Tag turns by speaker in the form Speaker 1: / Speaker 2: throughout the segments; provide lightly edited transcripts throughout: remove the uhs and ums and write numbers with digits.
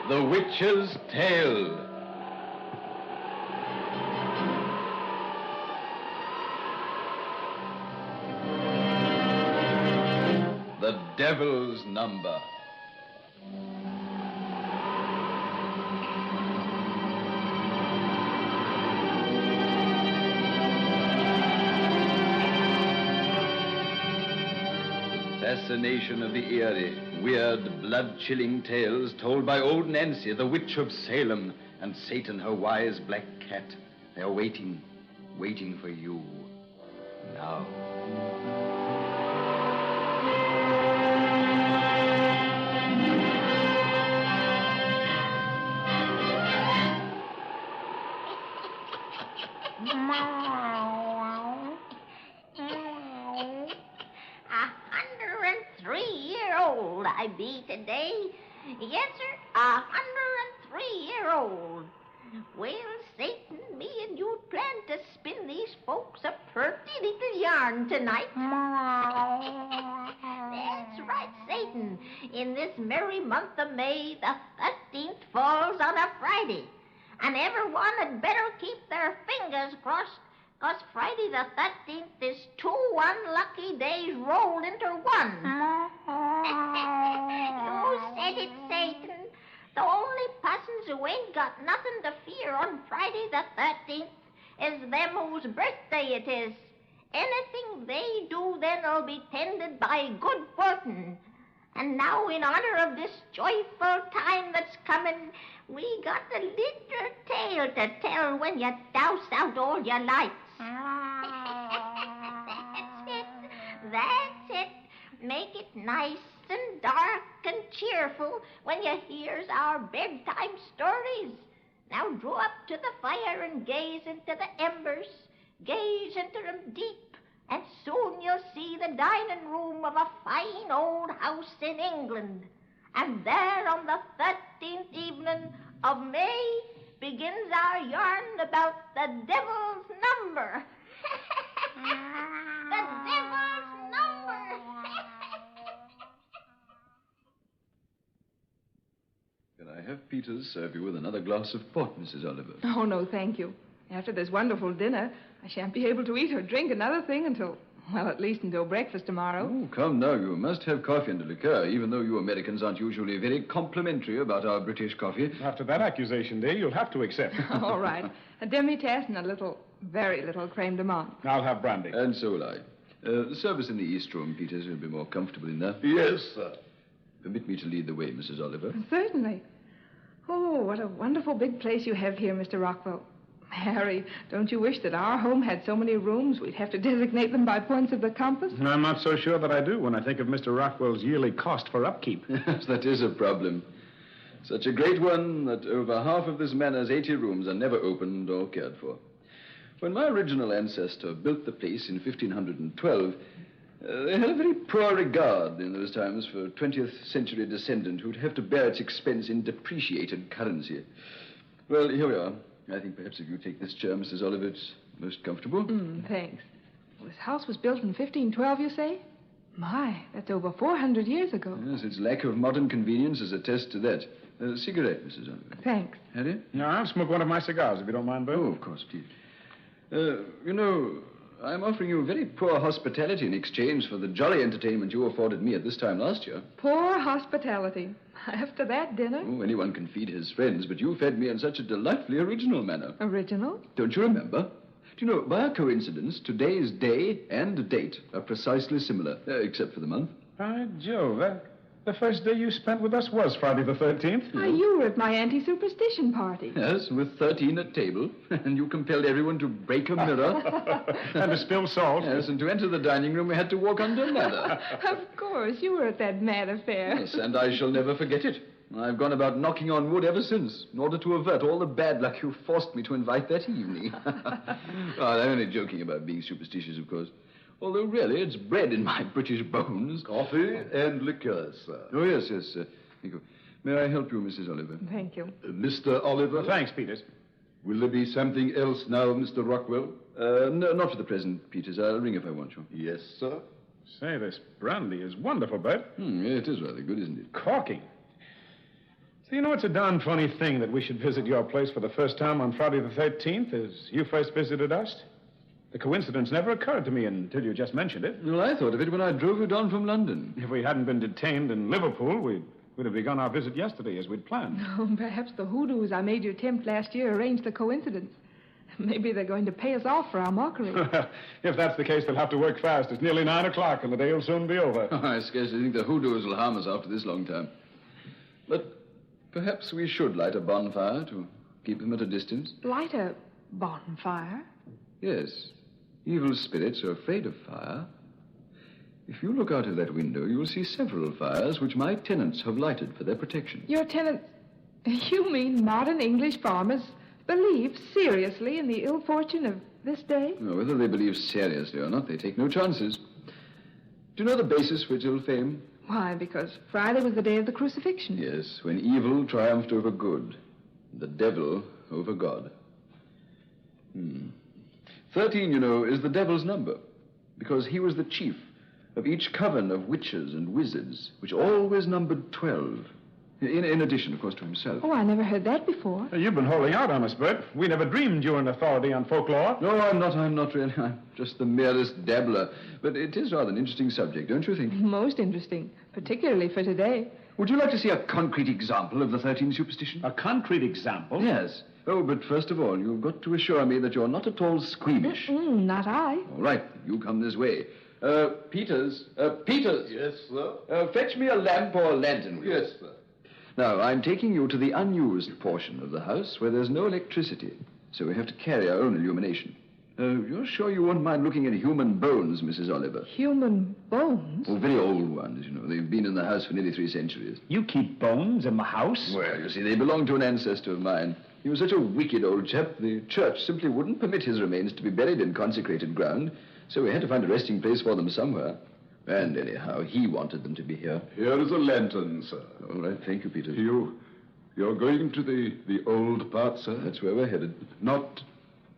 Speaker 1: The Witch's Tale. The Devil's Number. Fascination of the eerie, weird, blood-chilling tales told by old Nancy, the Witch of Salem, and Satan, her wise black cat. They're waiting for you. Now.
Speaker 2: I be today. Yes, sir, 103-year-old. Well, Satan, me and you plan to spin these folks a pretty little yarn tonight. That's right, Satan. In this merry month of May, the 13th falls on a Friday. And everyone had better keep their fingers crossed, because Friday the 13th is 2 unlucky days rolled into one. You said it, Satan. The only persons who ain't got nothing to fear on Friday the 13th is them whose birthday it is. Anything they do then'll be tended by good fortune. And now, in honor of this joyful time that's coming, we got a little tale to tell when you douse out all your lights. That's it. Make it nice and dark and cheerful when you hears our bedtime stories. Now draw up to the fire and gaze into the embers. Gaze into them deep, and soon you'll see the dining room of a fine old house in England. And there on the 13th evening of May begins our yarn about the Devil's Number. The Devil's Number.
Speaker 1: Can I have Peters serve you with another glass of port, Mrs. Oliver?
Speaker 3: Oh, no, thank you. After this wonderful dinner, I shan't be able to eat or drink another thing until, well, at least until breakfast tomorrow.
Speaker 1: Oh, come now. You must have coffee and a liqueur, even though you Americans aren't usually very complimentary about our British coffee.
Speaker 4: After that accusation, Dave, you'll have to accept.
Speaker 3: All right. A demi-tasse and a little, very little creme de menthe.
Speaker 4: I'll have brandy.
Speaker 1: And so will I. The service in the East Room, Peters, will be more comfortable in there.
Speaker 5: Yes, sir.
Speaker 1: Permit me to lead the way, Mrs. Oliver.
Speaker 3: Certainly. Oh, what a wonderful big place you have here, Mr. Rockwell. Harry, don't you wish that our home had so many rooms we'd have to designate them by points of the compass?
Speaker 4: I'm not so sure that I do when I think of Mr. Rockwell's yearly cost for upkeep.
Speaker 1: Yes, that is a problem. Such a great one that over half of this manor's 80 rooms are never opened or cared for. When my original ancestor built the place in 1512, they had a very poor regard in those times for a 20th century descendant who'd have to bear its expense in depreciated currency. Well, here we are. I think perhaps if you take this chair, Mrs. Oliver, it's most comfortable.
Speaker 3: Thanks. Well, this house was built in 1512, you say? My, that's over 400 years ago.
Speaker 1: Yes, its lack of modern convenience is a test to that. Cigarette, Mrs. Oliver.
Speaker 3: Thanks.
Speaker 1: Harry?
Speaker 4: No, I'll smoke one of my cigars, if you don't mind, Bert.
Speaker 1: Oh, of course, please. You know, I'm offering you very poor hospitality in exchange for the jolly entertainment you afforded me at this time last year.
Speaker 3: Poor hospitality. After that dinner?
Speaker 1: Oh, anyone can feed his friends, but you fed me in such a delightfully original manner.
Speaker 3: Original?
Speaker 1: Don't you remember? Do you know, by a coincidence, today's day and date are precisely similar, except for the month.
Speaker 4: By Jove, the first day you spent with us was Friday the 13th.
Speaker 3: Why, you were at my anti-superstition party.
Speaker 1: Yes, with 13 at table, and you compelled everyone to break a mirror.
Speaker 4: And to spill salt.
Speaker 1: Yes, and to enter the dining room, we had to walk under a ladder.
Speaker 3: Of course, you were at that mad affair.
Speaker 1: Yes, and I shall never forget it. I've gone about knocking on wood ever since, in order to avert all the bad luck you forced me to invite that evening. Oh, I'm only joking about being superstitious, of course. Although, really, it's bred in my British bones.
Speaker 5: Coffee and liqueur, sir.
Speaker 1: Oh, yes, yes, sir. Thank you. May I help you, Mrs. Oliver?
Speaker 3: Thank you.
Speaker 5: Mr. Oliver?
Speaker 4: Thanks, Peters.
Speaker 5: Will there be something else now, Mr. Rockwell?
Speaker 1: No, not for the present, Peters. I'll ring if I want you.
Speaker 5: Yes, sir.
Speaker 4: Say, this brandy is wonderful, Bert.
Speaker 1: It is rather good, isn't it?
Speaker 4: Corking. Do you know, it's a darn funny thing that we should visit your place for the first time on Friday the 13th, as you first visited us? The coincidence never occurred to me until you just mentioned it.
Speaker 1: Well, I thought of it when I drove you down from London.
Speaker 4: If we hadn't been detained in Liverpool, we'd have begun our visit yesterday as we'd planned.
Speaker 3: Oh, perhaps the hoodoos I made you tempt last year arranged the coincidence. Maybe they're going to pay us off for our mockery.
Speaker 4: If that's the case, they'll have to work fast. It's nearly 9 o'clock, and the day will soon be over.
Speaker 1: I scarcely think the hoodoos will harm us after this long time. But perhaps we should light a bonfire to keep them at a distance.
Speaker 3: Light a bonfire?
Speaker 1: Yes. Evil spirits are afraid of fire. If you look out of that window, you will see several fires which my tenants have lighted for their protection.
Speaker 3: Your tenants... You mean modern English farmers believe seriously in the ill fortune of this day?
Speaker 1: Well, whether they believe seriously or not, they take no chances. Do you know the basis for its ill fame?
Speaker 3: Why, because Friday was the day of the crucifixion.
Speaker 1: Yes, when evil triumphed over good, the devil over God. 13, you know, is the devil's number, because he was the chief of each coven of witches and wizards, which always numbered 12. In addition, of course, to himself.
Speaker 3: Oh, I never heard that before.
Speaker 4: You've been holding out on us, Bert. We never dreamed you were an authority on folklore.
Speaker 1: No, I'm not really. I'm just the merest dabbler. But it is rather an interesting subject, don't you think?
Speaker 3: Most interesting, particularly for today.
Speaker 1: Would you like to see a concrete example of the 13 superstition?
Speaker 4: A concrete example?
Speaker 1: Yes. Oh, but first of all, you've got to assure me that you're not at all squeamish.
Speaker 3: Not I.
Speaker 1: All right, you come this way. Peters.
Speaker 5: Yes, sir.
Speaker 1: Fetch me a lamp or a lantern. will you?
Speaker 5: Yes, sir.
Speaker 1: Now, I'm taking you to the unused portion of the house where there's no electricity, so we have to carry our own illumination. You're sure you won't mind looking at human bones, Mrs. Oliver?
Speaker 3: Human bones?
Speaker 1: Oh, very old ones, you know. They've been in the house for nearly 3 centuries.
Speaker 4: You keep bones in the house?
Speaker 1: Well, you see, they belong to an ancestor of mine. He was such a wicked old chap, the church simply wouldn't permit his remains to be buried in consecrated ground, so we had to find a resting place for them somewhere. And anyhow, he wanted them to be here.
Speaker 5: Here is a lantern, sir.
Speaker 1: All right, thank you, Peter.
Speaker 5: You're going to the old part, sir?
Speaker 1: That's where we're headed.
Speaker 5: Not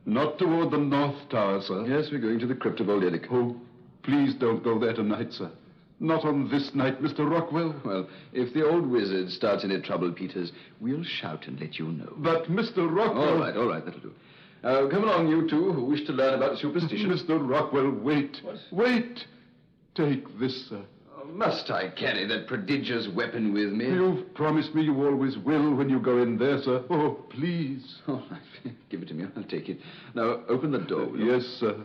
Speaker 5: toward the North Tower, sir?
Speaker 1: Yes, we're going to the crypt of Old Edic.
Speaker 5: Oh, please don't go there tonight, sir. Not on this night, Mr. Rockwell.
Speaker 1: Well, if the old wizard starts any trouble, Peters, we'll shout and let you know.
Speaker 5: But, Mr. Rockwell...
Speaker 1: All right, that'll do. Come along, you two who wish to learn about superstition.
Speaker 5: Mr. Rockwell, wait.
Speaker 1: What?
Speaker 5: Wait. Take this, sir.
Speaker 1: Must I carry that prodigious weapon with me?
Speaker 5: You've promised me you always will when you go in there, sir. Oh, please.
Speaker 1: All right, give it to me. I'll take it. Now, open the door. will you?
Speaker 5: Yes, sir.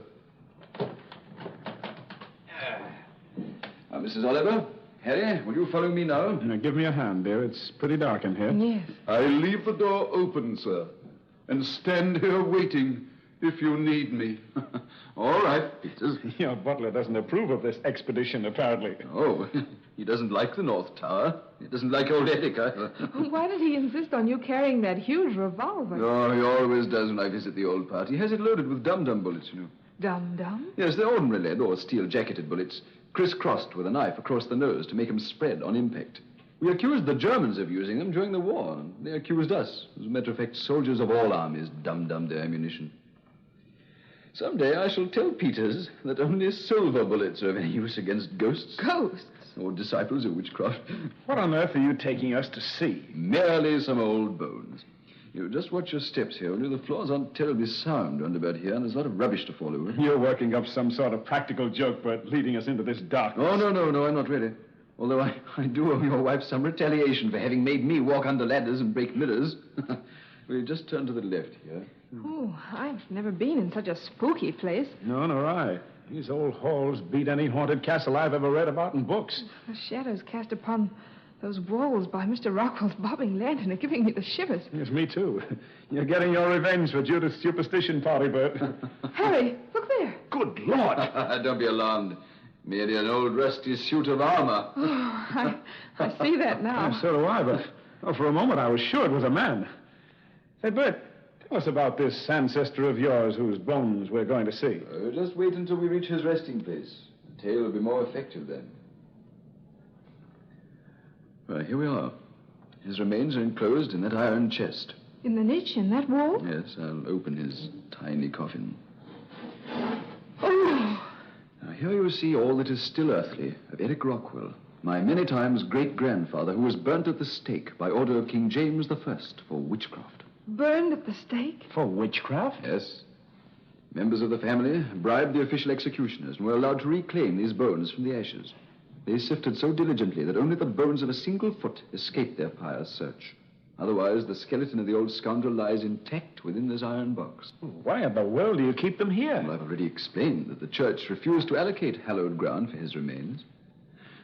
Speaker 1: Now, Mrs. Oliver, Harry, will you follow me now?
Speaker 4: Give me a hand, dear. It's pretty dark in here.
Speaker 3: Yes.
Speaker 5: I leave the door open, sir, and stand here waiting if you need me.
Speaker 1: All right, Peters.
Speaker 4: Your butler doesn't approve of this expedition, apparently.
Speaker 1: Oh, he doesn't like the North Tower. He doesn't like Old Edic either.
Speaker 3: Why did he insist on you carrying that huge revolver?
Speaker 1: Oh, he always does when I visit the old part. He has it loaded with dum-dum bullets, you know.
Speaker 3: Dum-dum?
Speaker 1: Yes, they're ordinary lead or steel-jacketed bullets, crisscrossed with a knife across the nose to make them spread on impact. We accused the Germans of using them during the war, and they accused us. As a matter of fact, soldiers of all armies dum-dum their ammunition. Someday I shall tell Peters that only silver bullets are of any use against ghosts.
Speaker 3: Ghosts?
Speaker 1: Or disciples of witchcraft.
Speaker 4: What on earth are you taking us to see?
Speaker 1: Merely some old bones. You just watch your steps here, only the floors aren't terribly sound round about here, and there's a lot of rubbish to fall over.
Speaker 4: You're working up some sort of practical joke, Bert, leading us into this darkness.
Speaker 1: Oh, no, I'm not really. Although I do owe your wife some retaliation for having made me walk under ladders and break mirrors. We'll just turn to the left here.
Speaker 3: Oh, I've never been in such a spooky place.
Speaker 4: No, nor I. These old halls beat any haunted castle I've ever read about in books.
Speaker 3: The shadows cast upon those walls by Mr. Rockwell's bobbing lantern are giving me the shivers.
Speaker 4: Yes, me too. You're getting your revenge for Judith's superstition party, Bert.
Speaker 3: Harry, look there.
Speaker 4: Good Lord!
Speaker 1: Don't be alarmed. Merely an old rusty suit of armor.
Speaker 3: Oh, I see that now.
Speaker 4: So do I, but for a moment I was sure it was a man. Say, Bert, tell us about this ancestor of yours whose bones we're going to see.
Speaker 1: Just wait until we reach his resting place. The tale will be more effective then. Well, here we are. His remains are enclosed in that iron chest.
Speaker 3: In the niche in that wall?
Speaker 1: Yes, I'll open his tiny coffin.
Speaker 3: Oh!
Speaker 1: Now, here you see all that is still earthly of Eric Rockwell, My many times great-grandfather, who was burnt at the stake by order of King James I for witchcraft.
Speaker 3: Burned at the stake?
Speaker 4: For witchcraft?
Speaker 1: Yes. Members of the family bribed the official executioners and were allowed to reclaim these bones from the ashes. They sifted so diligently that only the bones of a single foot escaped their pious search. Otherwise, the skeleton of the old scoundrel lies intact within this iron box.
Speaker 4: Why in the world do you keep them here?
Speaker 1: Well, I've already explained that the church refused to allocate hallowed ground for his remains.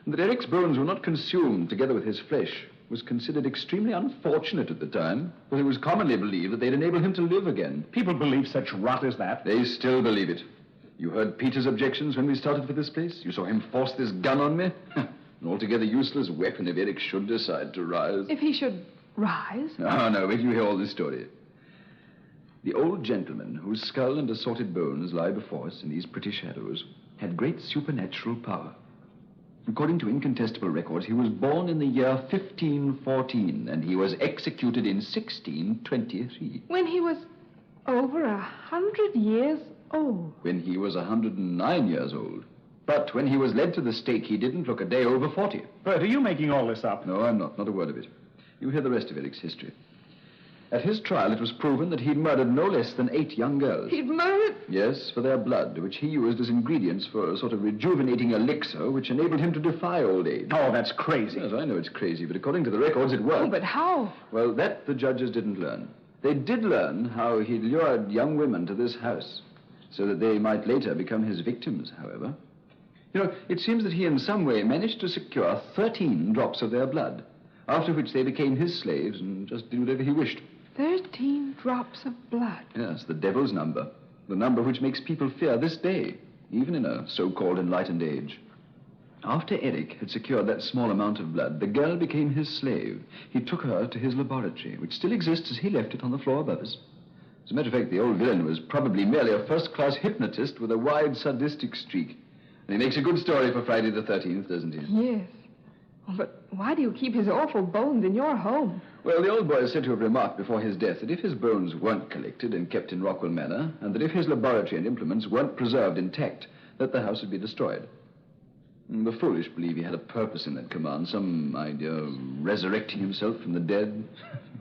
Speaker 1: And that Eric's bones were not consumed together with his flesh was considered extremely unfortunate at the time, for it was commonly believed that they'd enable him to live again.
Speaker 4: People believe such rot as that.
Speaker 1: They still believe it. You heard Peter's objections when we started for this place? You saw him force this gun on me? An altogether useless weapon if Eric should decide to rise.
Speaker 3: If he should rise?
Speaker 1: No, wait till you hear all this story. The old gentleman, whose skull and assorted bones lie before us in these pretty shadows, had great supernatural power. According to incontestable records, he was born in the year 1514, and he was executed in 1623.
Speaker 3: When he was over 100 years old.
Speaker 1: When he was 109 years old. But when he was led to the stake, he didn't look a day over 40.
Speaker 4: Bert, are you making all this up?
Speaker 1: No, I'm not. Not a word of it. You hear the rest of Eric's history. At his trial, it was proven that he'd murdered no less than 8 young girls.
Speaker 3: He'd murdered?
Speaker 1: Yes, for their blood, which he used as ingredients for a sort of rejuvenating elixir which enabled him to defy old age.
Speaker 4: Oh, that's crazy.
Speaker 1: Yes, I know it's crazy, but according to the records, it worked.
Speaker 3: Oh, but how?
Speaker 1: Well, that the judges didn't learn. They did learn how he lured young women to this house so that they might later become his victims, however. You know, it seems that he in some way managed to secure 13 drops of their blood, after which they became his slaves and just did whatever he wished.
Speaker 3: 13 drops of blood.
Speaker 1: Yes, the devil's number. The number which makes people fear this day, even in a so-called enlightened age. After Eric had secured that small amount of blood, the girl became his slave. He took her to his laboratory, which still exists as he left it on the floor above us. As a matter of fact, the old villain was probably merely a first-class hypnotist with a wide sadistic streak. And he makes a good story for Friday the 13th, doesn't he?
Speaker 3: Yes. Oh, but why do you keep his awful bones in your home?
Speaker 1: Well, the old boy is said to have remarked before his death that if his bones weren't collected and kept in Rockwell Manor, and that if his laboratory and implements weren't preserved intact, that the house would be destroyed. The foolish believe he had a purpose in that command, some idea of resurrecting himself from the dead.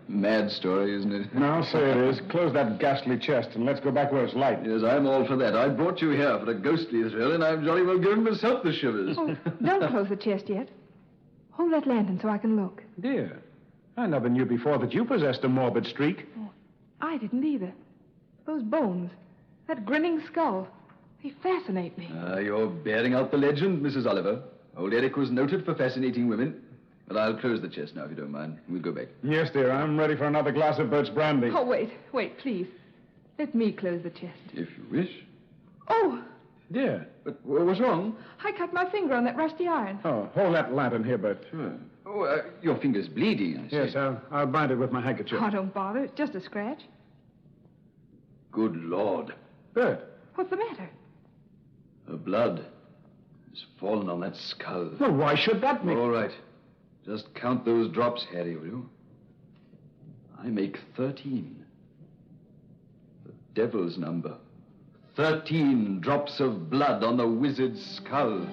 Speaker 1: Mad story, isn't it?
Speaker 4: I'll say it is. Close that ghastly chest and let's go back where it's light.
Speaker 1: Yes, I'm all for that. I brought you here for a ghostly thrill, and I'm jolly well giving myself the shivers.
Speaker 3: Oh, don't close the chest yet. Hold that lantern so I can look.
Speaker 4: Dear, I never knew before that you possessed a morbid streak.
Speaker 3: Oh, I didn't either. Those bones, that grinning skull, they fascinate me.
Speaker 1: You're bearing out the legend, Mrs. Oliver. Old Eric was noted for fascinating women. But I'll close the chest now, if you don't mind. We'll go back.
Speaker 4: Yes, dear, I'm ready for another glass of Bert's brandy.
Speaker 3: Oh, wait, please. Let me close the chest.
Speaker 1: If you wish.
Speaker 3: Oh,
Speaker 4: Dear.
Speaker 1: But what's wrong?
Speaker 3: I cut my finger on that rusty iron.
Speaker 4: Oh, hold that lantern here, Bert.
Speaker 1: Sure. Oh, your finger's bleeding, I see.
Speaker 4: Yes, I'll bind it with my handkerchief.
Speaker 3: Oh, don't bother. It's just a scratch.
Speaker 1: Good Lord.
Speaker 4: Bert.
Speaker 3: What's the matter?
Speaker 1: Her blood has fallen on that skull.
Speaker 4: Well, why should that make...
Speaker 1: All right. Just count those drops, Harry, will you? I make 13. The devil's number. 13 drops of blood on the wizard's skull.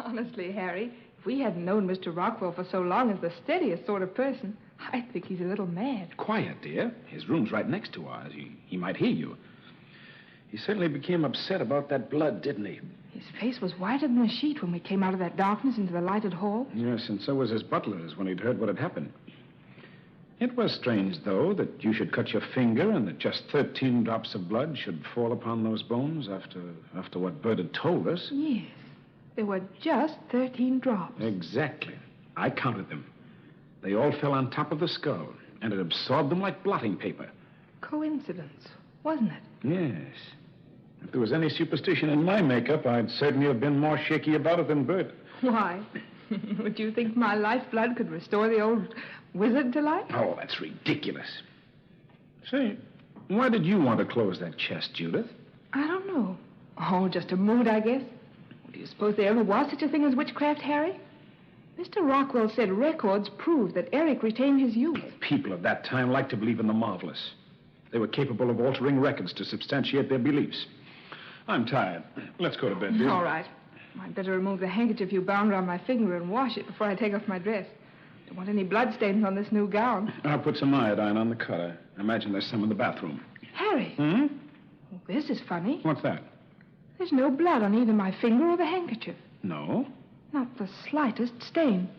Speaker 3: Honestly, Harry, if we hadn't known Mr. Rockwell for so long as the steadiest sort of person, I think he's a little mad.
Speaker 4: Quiet, dear. His room's right next to ours. He might hear you. He certainly became upset about that blood, didn't he?
Speaker 3: His face was whiter than a sheet when we came out of that darkness into the lighted hall.
Speaker 4: Yes, and so was his butler's when he'd heard what had happened. It was strange, though, that you should cut your finger and that just 13 drops of blood should fall upon those bones after what Bert had told us.
Speaker 3: Yes, there were just 13 drops.
Speaker 4: Exactly. I counted them. They all fell on top of the skull, and it absorbed them like blotting paper.
Speaker 3: Coincidence, wasn't it?
Speaker 4: Yes. If there was any superstition in my makeup, I'd certainly have been more shaky about it than Bert.
Speaker 3: Why? Would you think my lifeblood could restore the old wizard to life?
Speaker 4: Oh, that's ridiculous. Say, why did you want to close that chest, Judith?
Speaker 3: I don't know. Oh, just a mood, I guess. Do you suppose there ever was such a thing as witchcraft, Harry? Mr. Rockwell said records proved that Eric retained his youth.
Speaker 4: People of that time liked to believe in the marvelous. They were capable of altering records to substantiate their beliefs. I'm tired. Let's go to bed, dear.
Speaker 3: All right. I'd better remove the handkerchief you bound around my finger and wash it before I take off my dress. Don't want any bloodstains on this new gown.
Speaker 4: I'll put some iodine on the cutter. I imagine there's some in the bathroom.
Speaker 3: Harry.
Speaker 4: Hmm?
Speaker 3: Oh, this is funny.
Speaker 4: What's that?
Speaker 3: There's no blood on either my finger or the handkerchief.
Speaker 4: No.
Speaker 3: Not the slightest stain.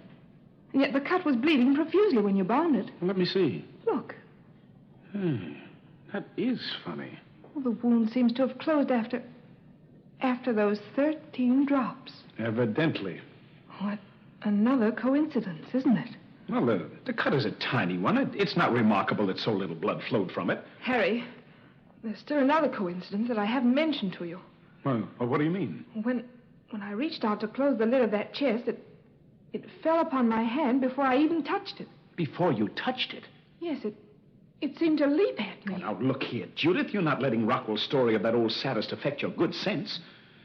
Speaker 3: And yet the cut was bleeding profusely when you bound it.
Speaker 4: Well, let me see.
Speaker 3: Look.
Speaker 4: That is funny.
Speaker 3: Well, the wound seems to have closed after those 13 drops.
Speaker 4: Evidently.
Speaker 3: What another coincidence, isn't it?
Speaker 4: Well, the cut is a tiny one. It's not remarkable that so little blood flowed from it.
Speaker 3: Harry, there's still another coincidence that I haven't mentioned to you.
Speaker 4: Well, what do you mean?
Speaker 3: When I reached out to close the lid of that chest, it fell upon my hand before I even touched it.
Speaker 4: Before you touched it?
Speaker 3: Yes, it seemed to leap at me.
Speaker 4: Oh, now, look here, Judith. You're not letting Rockwell's story of that old sadist affect your good sense.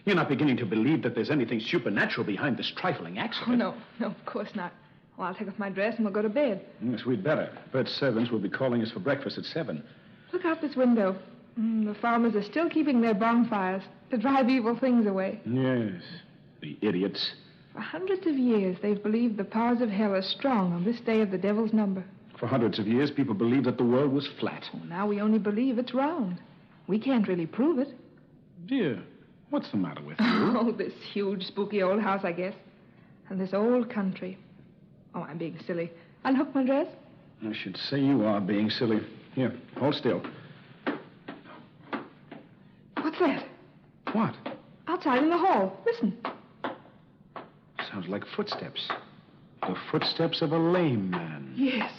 Speaker 4: You're not beginning to believe that there's anything supernatural behind this trifling accident.
Speaker 3: Oh, no, of course not. Well, I'll take off my dress and we'll go to bed.
Speaker 4: Yes, we'd better. Bert's servants will be calling us for breakfast at 7.
Speaker 3: Look out this window. The farmers are still keeping their bonfires to drive evil things away.
Speaker 4: Yes, the idiots.
Speaker 3: For hundreds of years, they've believed the powers of hell are strong on this day of the devil's number.
Speaker 4: For hundreds of years, people believed that the world was flat.
Speaker 3: Well, now we only believe it's round. We can't really prove it.
Speaker 4: Dear, what's the matter with you?
Speaker 3: Oh, this huge, spooky old house, I guess. And this old country. Oh, I'm being silly. Unhook my dress.
Speaker 4: I should say you are being silly. Here, hold still.
Speaker 3: What's that?
Speaker 4: What?
Speaker 3: Outside in the hall. Listen.
Speaker 4: Sounds like footsteps. The footsteps of a lame man.
Speaker 3: Yes.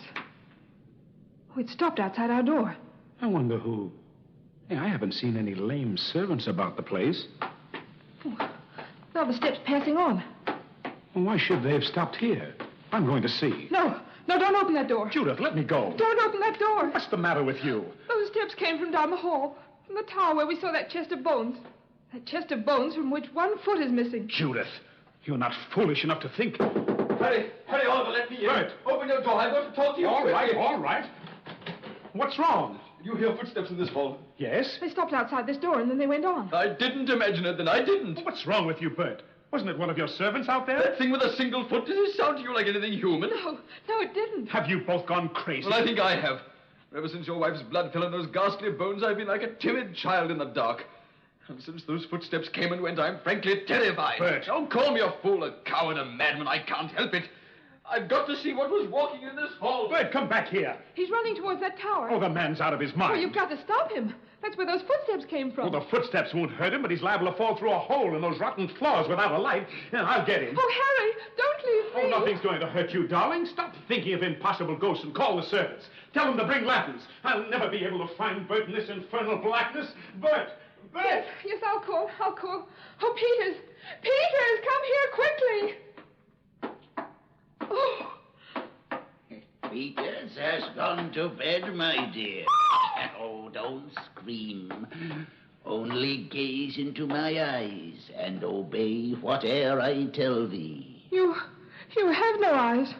Speaker 3: Oh, it stopped outside our door.
Speaker 4: I wonder who... Hey, I haven't seen any lame servants about the place.
Speaker 3: Oh, now the steps passing on.
Speaker 4: Well, why should they have stopped here? I'm going to see.
Speaker 3: No, don't open that door.
Speaker 4: Judith, let me go.
Speaker 3: Don't open that door.
Speaker 4: What's the matter with you?
Speaker 3: Those steps came from down the hall, from the tower where we saw that chest of bones. That chest of bones from which one foot is missing.
Speaker 4: Judith, you're not foolish enough to think...
Speaker 1: Hurry, Oliver, let me in.
Speaker 4: Right.
Speaker 1: Open your door. I want to talk to you.
Speaker 4: All right. What's wrong?
Speaker 1: Did you hear footsteps in this hall?
Speaker 4: Yes?
Speaker 3: They stopped outside this door and then they went on.
Speaker 1: I didn't imagine it, then. I didn't.
Speaker 4: What's wrong with you, Bert? Wasn't it one of your servants out there?
Speaker 1: That thing with a single foot, does it sound to you like anything human?
Speaker 3: No, it didn't.
Speaker 4: Have you both gone crazy?
Speaker 1: Well, I think I have. Ever since your wife's blood fell on those ghastly bones, I've been like a timid child in the dark. And since those footsteps came and went, I'm frankly terrified.
Speaker 4: Bert.
Speaker 1: Don't call me a fool, a coward, a madman. I can't help it. I've got to see what was walking in this hall.
Speaker 4: Bert, come back here.
Speaker 3: He's running towards that tower.
Speaker 4: Oh, the man's out of his mind.
Speaker 3: Oh, you've got to stop him. That's where those footsteps came from.
Speaker 4: Well, the footsteps won't hurt him, but he's liable to fall through a hole in those rotten floors without a light. Yeah, I'll get him.
Speaker 3: Oh, Harry, don't leave me.
Speaker 4: Oh, nothing's going to hurt you, darling. Stop thinking of impossible ghosts and call the servants. Tell them to bring lanterns. I'll never be able to find Bert in this infernal blackness. Bert! Bert!
Speaker 3: Yes, I'll call. Oh, Peters, come here quickly. Oh.
Speaker 6: Peters has gone to bed, my dear. Oh, don't scream. Only gaze into my eyes and obey whate'er I tell thee.
Speaker 3: You have no eyes.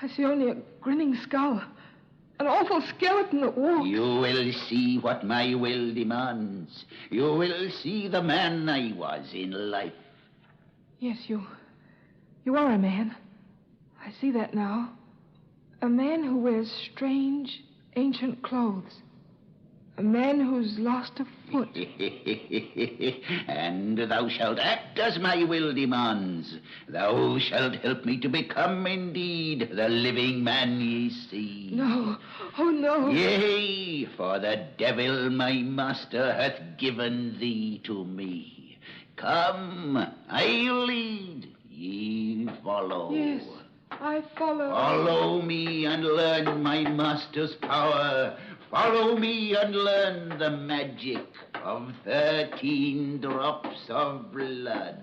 Speaker 3: I see only a grinning skull. An awful skeleton that walks.
Speaker 6: You will see what my will demands. You will see the man I was in life.
Speaker 3: Yes, you are a man. I see that now. A man who wears strange, ancient clothes. A man who's lost a foot.
Speaker 6: And thou shalt act as my will demands. Thou shalt help me to become indeed the living man ye see.
Speaker 3: No. Oh, no.
Speaker 6: Yea, for the devil my master hath given thee to me. Come, I'll lead, ye follow.
Speaker 3: Yes, I follow.
Speaker 6: Follow me and learn my master's power. Follow me and learn the magic of 13 drops of blood.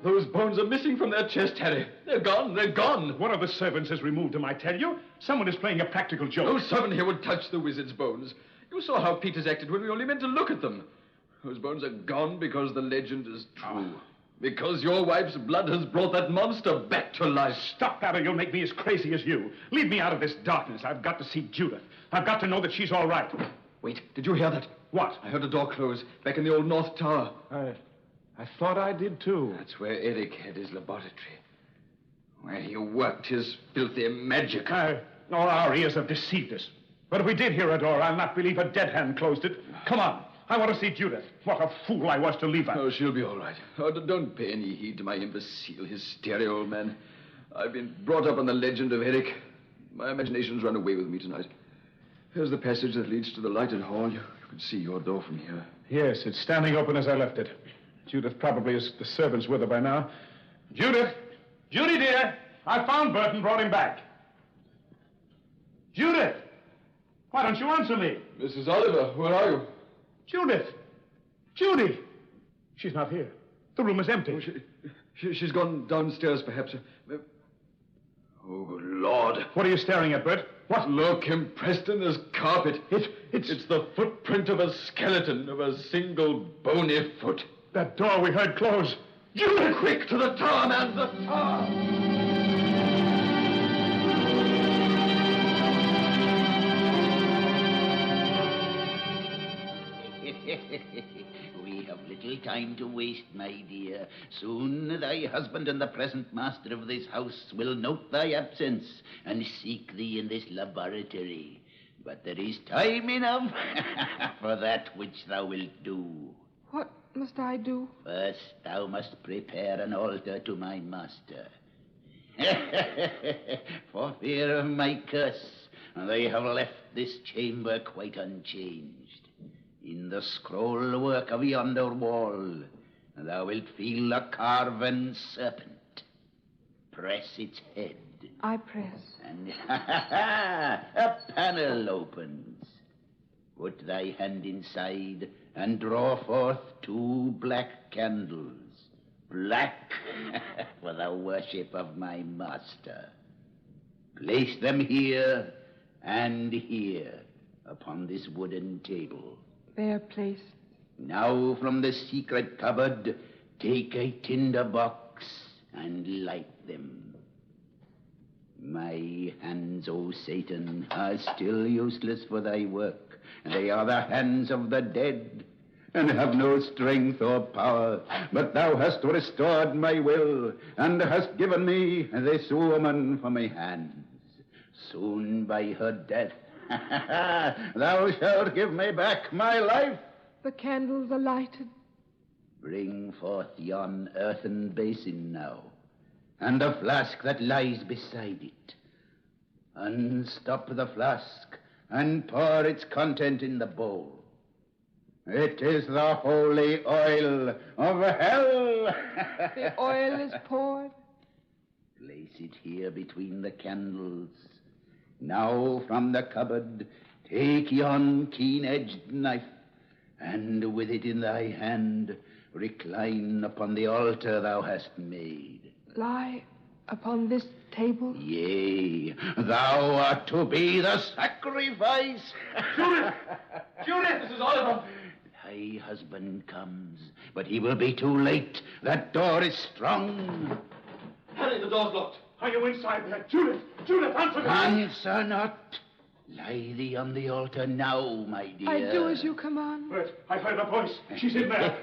Speaker 1: Those bones bones are missing from their chest, Harry. They're gone. They're gone.
Speaker 4: One of the servants has removed them, I tell you. Someone is playing a practical joke.
Speaker 1: No servant here would touch the wizard's bones. You saw how Peters acted when we only meant to look at them. Those bones are gone because the legend is true. Because your wife's blood has brought that monster back to life.
Speaker 4: Stop that or you'll make me as crazy as you. Leave me out of this darkness. I've got to see Judith. I've got to know that she's all right.
Speaker 1: Wait, did you hear that?
Speaker 4: What?
Speaker 1: I heard a door close back in the old North Tower.
Speaker 4: I thought I did, too.
Speaker 1: That's where Eric had his laboratory. Where he worked his filthy magic.
Speaker 4: All our ears have deceived us. But if we did hear a door, I'll not believe a dead hand closed it. Come on. I want to see Judith. What a fool I was to leave her.
Speaker 1: Oh, she'll be all right. Oh, don't pay any heed to my imbecile, hysteria, old man. I've been brought up on the legend of Eric. My imagination's run away with me tonight. Here's the passage that leads to the lighted hall. You can see your door from here.
Speaker 4: Yes, it's standing open as I left it. Judith probably is the servants with her by now. Judith! Judy, dear! I found Bert and brought him back. Judith! Why don't you answer me?
Speaker 1: Mrs. Oliver, where are you?
Speaker 4: Judith! Judy! She's not here. The room is empty.
Speaker 1: Oh, she's gone downstairs, perhaps. Oh, Lord.
Speaker 4: What are you staring at, Bert? What?
Speaker 1: Look, impressed in this carpet. It's the footprint of a skeleton, of a single bony foot.
Speaker 4: That door we heard close.
Speaker 1: Judith! Quick, to the tower, man, the tower!
Speaker 6: We have little time to waste, my dear. Soon thy husband and the present master of this house will note thy absence and seek thee in this laboratory. But there is time enough for that which thou wilt do.
Speaker 3: What must I do?
Speaker 6: First, thou must prepare an altar to my master. For fear of my curse, they have left this chamber quite unchanged. In the scroll work of yonder wall, thou wilt feel a carven serpent. Press its head.
Speaker 3: I press.
Speaker 6: And a panel opens. Put thy hand inside and draw forth 2 black candles. Black for the worship of my master. Place them here and here upon this wooden table.
Speaker 3: They are placed.
Speaker 6: Now from the secret cupboard, take a tinder box and light them. My hands, O Satan, are still useless for thy work. They are the hands of the dead, and have no strength or power. But thou hast restored my will, and hast given me this woman for my hands. Soon by her death, thou shalt give me back my life.
Speaker 3: The candles are lighted.
Speaker 6: Bring forth yon earthen basin now, and the flask that lies beside it. Unstop the flask, and pour its content in the bowl. It is the holy oil of hell.
Speaker 3: The oil is poured.
Speaker 6: Place it here between the candles. Now from the cupboard, take yon keen-edged knife, and with it in thy hand, recline upon the altar thou hast made.
Speaker 3: Lie upon this table.
Speaker 6: Yea, thou art to be the sacrifice.
Speaker 1: Judith! Judith, Mrs. Oliver!
Speaker 6: Thy husband comes, but he will be too late. That door is strong.
Speaker 1: Harry, the door's locked.
Speaker 4: Are you inside there? Judith! Judith, answer me!
Speaker 6: Answer not. Lie thee on the altar now, my dear.
Speaker 3: I do as you command.
Speaker 4: Bert, I heard a voice. She's in there.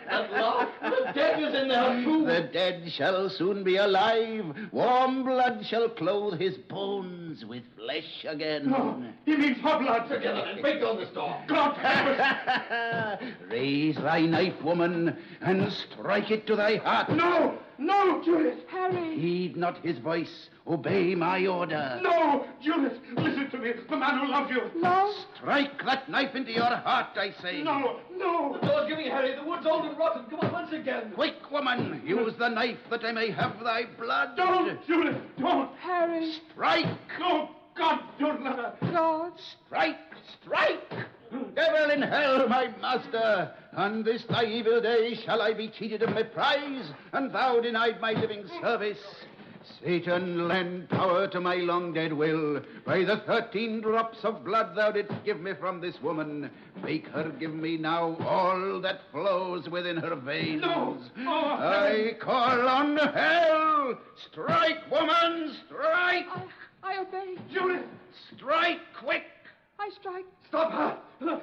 Speaker 1: At last, the dead is in there, too.
Speaker 6: The dead shall soon be alive. Warm blood shall clothe his bones with flesh again.
Speaker 4: No, he means her blood.
Speaker 1: Together, and break down this door.
Speaker 4: God help us!
Speaker 6: Raise thy knife, woman, and strike it to thy heart.
Speaker 4: No! No, Judith!
Speaker 3: Harry!
Speaker 6: Heed not his voice. Obey my order.
Speaker 4: No! Judith, listen to me. The man who loves you.
Speaker 3: Love?
Speaker 6: Strike that knife into your heart, I say.
Speaker 4: No! No!
Speaker 1: The door's giving, Harry. The wood's old and rotten. Come on, once again.
Speaker 6: Quick, woman. Use the knife that I may have thy blood.
Speaker 4: Don't, Judith! Don't!
Speaker 3: Harry!
Speaker 6: Strike!
Speaker 4: No! God, don't let her!
Speaker 3: God!
Speaker 6: Strike! Strike! Devil in hell, my master! On this thy evil day shall I be cheated of my prize, and thou denied my living service. Satan, lend power to my long-dead will. By the 13 drops of blood thou didst give me from this woman, make her give me now all that flows within her veins.
Speaker 7: No! Oh,
Speaker 6: I call on hell! Strike, woman, strike!
Speaker 3: I obey.
Speaker 7: Judith!
Speaker 6: Strike quick!
Speaker 3: I strike.
Speaker 7: Stop her!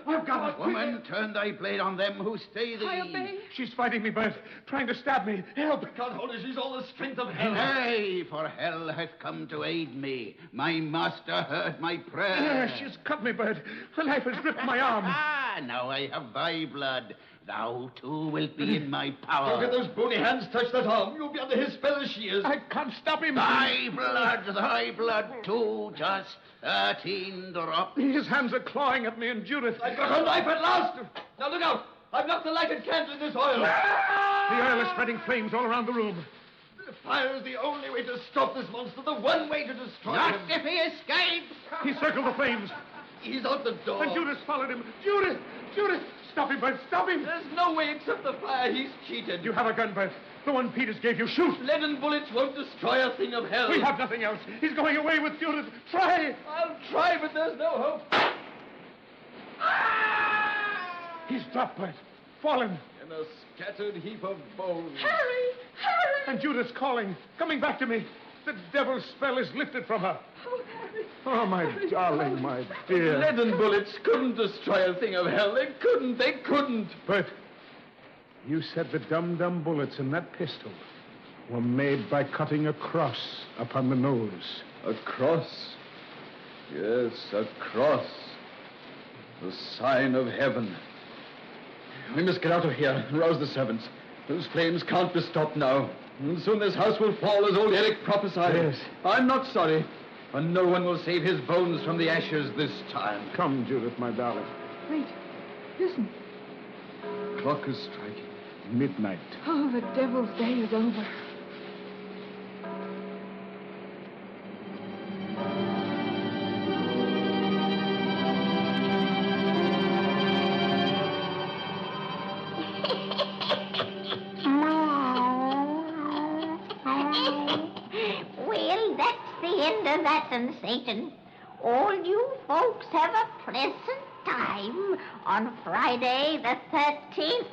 Speaker 7: I've got her.
Speaker 6: Woman, turn thy blade on them who stay thee.
Speaker 3: I obey.
Speaker 7: She's fighting me, Bert. Trying to stab me. Help! God, hold her. She's all the strength of hell.
Speaker 6: Nay, for hell hath come to aid me. My master heard my prayer.
Speaker 7: She's cut me, Bert. Her knife has ripped my arm.
Speaker 6: Ah, now I have thy blood. Thou, too, wilt be in my power.
Speaker 1: Don't get those bony hands touch that arm. You'll be under his spell as she is.
Speaker 7: I can't stop him.
Speaker 6: Thy blood, too, just 13 drops.
Speaker 7: His hands are clawing at me and Judith.
Speaker 1: I've got her knife at last. Now look out. I've knocked the lighted candle in this oil.
Speaker 7: The oil is spreading flames all around the room.
Speaker 1: Fire's the only way to stop this monster, the one way to destroy
Speaker 6: Not
Speaker 1: him.
Speaker 6: if he escapes.
Speaker 7: He circled the flames.
Speaker 1: He's out the door.
Speaker 7: And Judith followed him. Judith! Judith! Stop him, Bert. Stop him.
Speaker 1: There's no way except the fire. He's cheated.
Speaker 7: You have a gun, Bert. The one Peters gave you. Shoot.
Speaker 1: Lead and bullets won't destroy a thing of hell.
Speaker 7: We have nothing else. He's going away with Judith. Try.
Speaker 1: I'll try, but there's no hope.
Speaker 7: He's dropped, Bert. Fallen.
Speaker 1: In a scattered heap of bones.
Speaker 3: Harry! Harry!
Speaker 7: And Judith's calling. Coming back to me. The devil's spell is lifted from her.
Speaker 3: Oh, Harry.
Speaker 7: Oh, my darling, my dear.
Speaker 1: Lead and bullets couldn't destroy a thing of hell. They couldn't.
Speaker 7: Bert, you said the dum-dum bullets in that pistol were made by cutting a cross upon the nose.
Speaker 1: A cross. Yes, a cross. The sign of heaven. We must get out of here and rouse the servants. Those flames can't be stopped now. And soon this house will fall as old Eric prophesied.
Speaker 7: Yes.
Speaker 1: I'm not sorry. And no one will save his bones from the ashes this time.
Speaker 7: Come, Judith, my darling.
Speaker 3: Wait. Listen.
Speaker 1: Clock is striking.
Speaker 7: Midnight.
Speaker 3: Oh, the devil's day is over.
Speaker 2: Well, that's the end of that then, Satan. All you folks have a pleasant time on Friday the 13th.